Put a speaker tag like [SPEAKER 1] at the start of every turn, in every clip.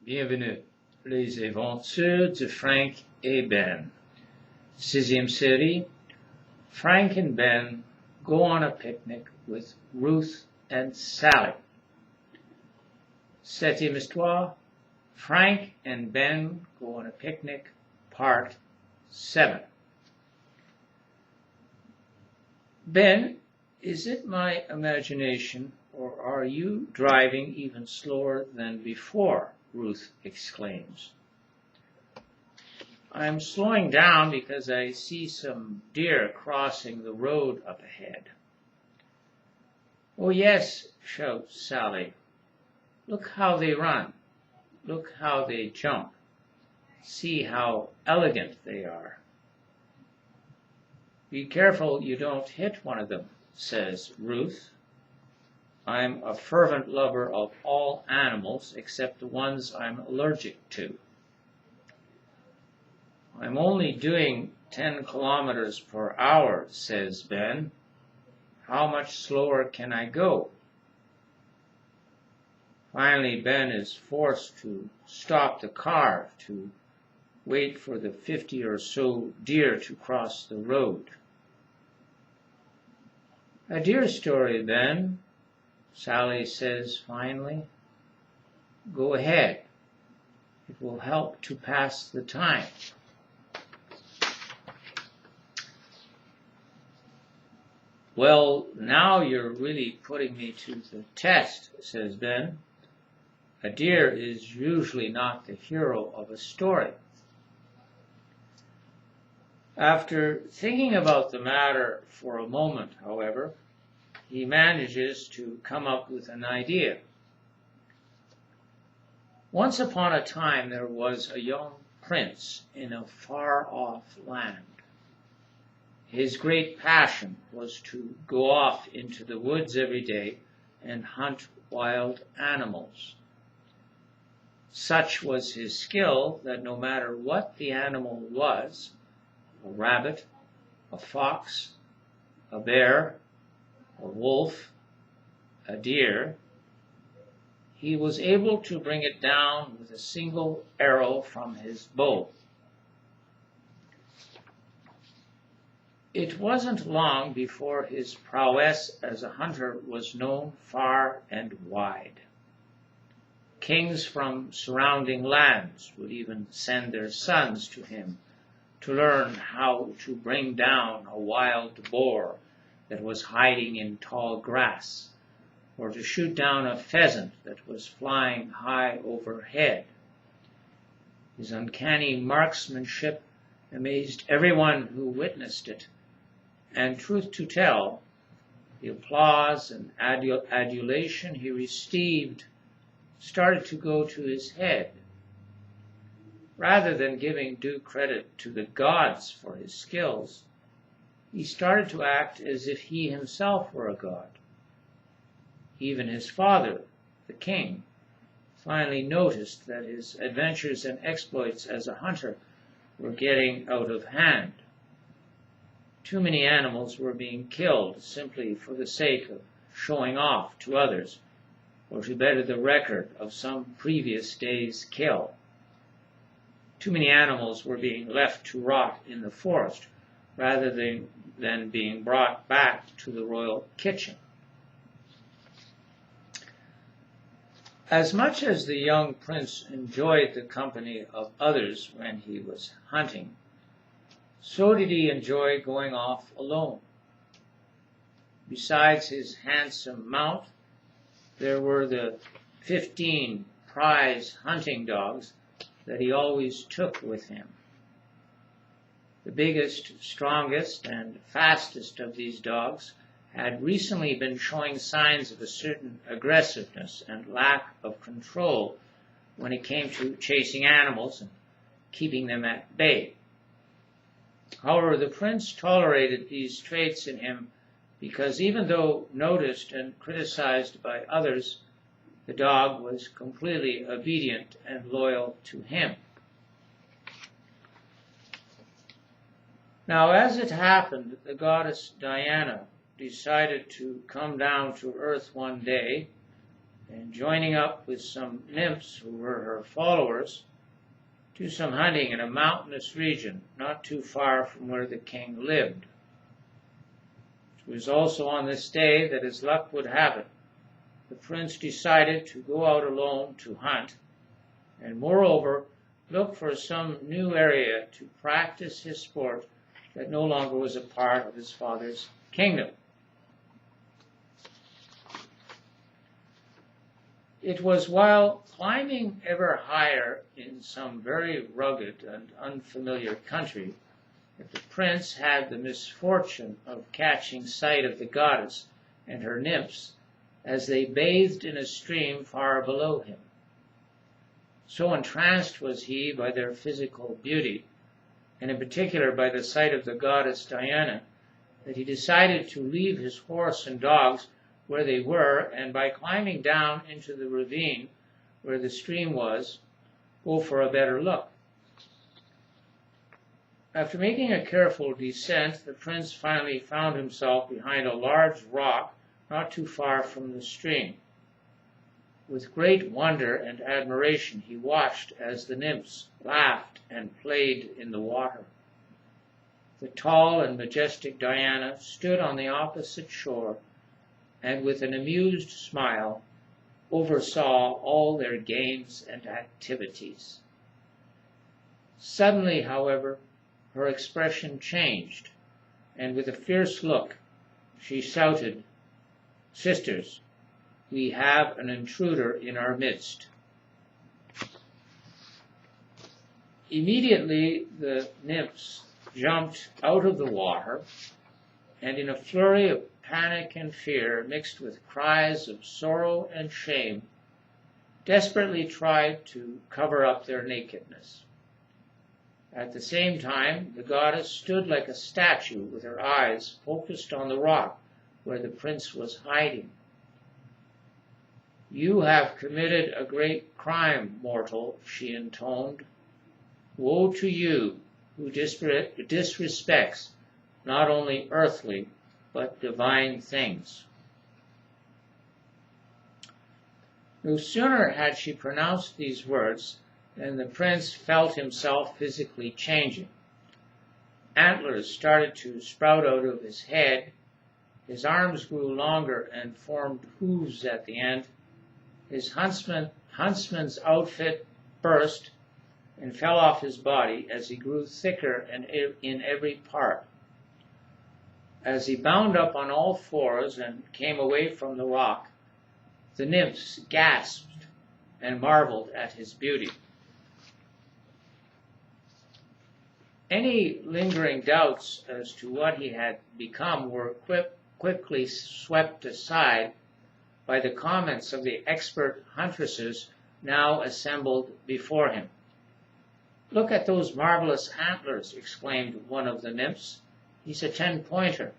[SPEAKER 1] Bienvenue, les aventures de Frank et Ben. 6e série, Frank and Ben go on a picnic with Ruth and Sally. 7e histoire, Frank and Ben go on a picnic, part 7. Ben, is it my imagination, or are you driving even slower than before? Ruth exclaims. I'm slowing down because I see some deer crossing the road up ahead. Oh yes, shouts Sally. Look how they run. Look how they jump. See how elegant they are. Be careful you don't hit one of them, says Ruth. I'm a fervent lover of all animals except the ones I'm allergic to. I'm only doing 10 kilometers per hour, says Ben. How much slower can I go? Finally, Ben is forced to stop the car to wait for the 50 or so deer to cross the road. A deer story, Ben, Sally says finally. Go ahead. It will help to pass the time. Well, now you're really putting me to the test, says Ben. A deer is usually not the hero of a story. After thinking about the matter for a moment, however, he manages to come up with an idea. Once upon a time there was a young prince in a far-off land. His great passion was to go off into the woods every day and hunt wild animals. Such was his skill that no matter what the animal was, a rabbit, a fox, a bear, a wolf, a deer, he was able to bring it down with a single arrow from his bow. It wasn't long before his prowess as a hunter was known far and wide. Kings from surrounding lands would even send their sons to him to learn how to bring down a wild boar that was hiding in tall grass, or to shoot down a pheasant that was flying high overhead. His uncanny marksmanship amazed everyone who witnessed it, and truth to tell, the applause and adulation he received started to go to his head. Rather than giving due credit to the gods for his skills, he started to act as if he himself were a god. Even his father, the king, finally noticed that his adventures and exploits as a hunter were getting out of hand. Too many animals were being killed simply for the sake of showing off to others, or to better the record of some previous day's kill. Too many animals were being left to rot in the forest rather than being brought back to the royal kitchen. As much as the young prince enjoyed the company of others when he was hunting, so did he enjoy going off alone. Besides his handsome mount, there were the 15 prize hunting dogs that he always took with him. The biggest, strongest, and fastest of these dogs had recently been showing signs of a certain aggressiveness and lack of control when it came to chasing animals and keeping them at bay. However, the prince tolerated these traits in him because even though noticed and criticized by others, the dog was completely obedient and loyal to him. Now, as it happened, the goddess Diana decided to come down to earth one day and joining up with some nymphs who were her followers, do some hunting in a mountainous region not too far from where the king lived. It was also on this day that, as luck would have it, the prince decided to go out alone to hunt, and moreover look for some new area to practice his sport that no longer was a part of his father's kingdom. It was while climbing ever higher in some very rugged and unfamiliar country that the prince had the misfortune of catching sight of the goddess and her nymphs as they bathed in a stream far below him. So entranced was he by their physical beauty, and in particular by the sight of the goddess Diana, that he decided to leave his horse and dogs where they were, and by climbing down into the ravine where the stream was, go for a better look. After making a careful descent, the prince finally found himself behind a large rock not too far from the stream. With great wonder and admiration he watched as the nymphs laughed and played in the water. The tall and majestic Diana stood on the opposite shore, and with an amused smile oversaw all their games and activities. Suddenly, however, her expression changed, and with a fierce look she shouted, "Sisters, we have an intruder in our midst." Immediately the nymphs jumped out of the water, and in a flurry of panic and fear, mixed with cries of sorrow and shame, desperately tried to cover up their nakedness. At the same time, the goddess stood like a statue with her eyes focused on the rock where the prince was hiding. "You have committed a great crime, mortal," she intoned. "Woe to you who disrespects not only earthly but divine things." No sooner had she pronounced these words than the prince felt himself physically changing. Antlers started to sprout out of his head, his arms grew longer and formed hooves at the end, his huntsman's outfit burst and fell off his body as he grew thicker and in every part. As he bound up on all fours and came away from the rock, the nymphs gasped and marveled at his beauty. Any lingering doubts as to what he had become were quickly swept aside by the comments of the expert huntresses now assembled before him. "Look at those marvelous antlers," exclaimed one of the nymphs. "He's a 10-pointer.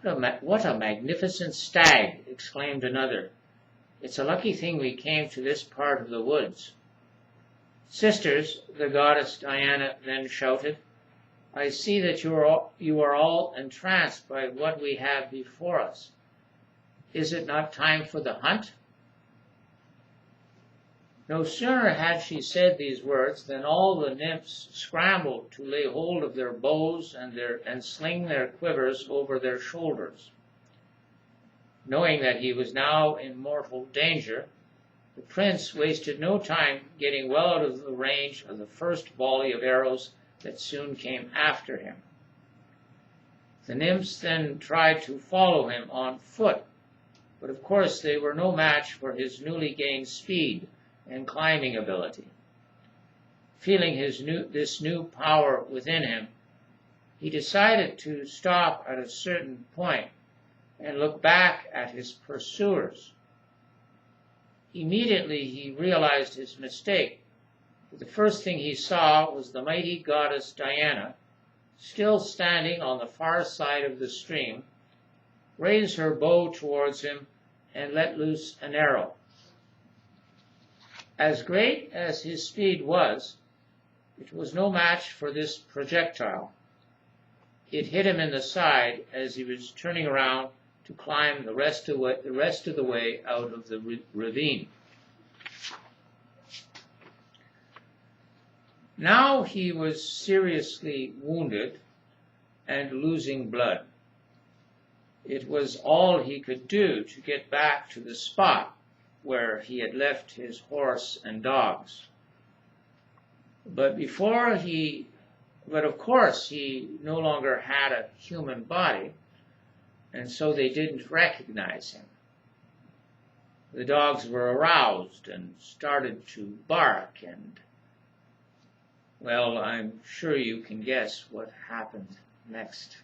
[SPEAKER 1] What a magnificent stag," exclaimed another. "It's a lucky thing we came to this part of the woods." "Sisters," the goddess Diana then shouted, "I see that you are all entranced by what we have before us. Is it not time for the hunt?" No sooner had she said these words than all the nymphs scrambled to lay hold of their bows and sling their quivers over their shoulders. Knowing that he was now in mortal danger, the prince wasted no time getting well out of the range of the first volley of arrows that soon came after him. The nymphs then tried to follow him on foot, but of course they were no match for his newly gained speed and climbing ability. Feeling this new power within him, he decided to stop at a certain point and look back at his pursuers. Immediately he realized his mistake, for the first thing he saw was the mighty goddess Diana, still standing on the far side of the stream, raise her bow towards him and let loose an arrow. As great as his speed was, it was no match for this projectile. It hit him in the side as he was turning around to climb the rest of the way out of the ravine. Now he was seriously wounded and losing blood. It was all he could do to get back to the spot where he had left his horse and dogs. But of course, he no longer had a human body, and so they didn't recognize him. The dogs were aroused and started to bark, and, well, I'm sure you can guess what happened next.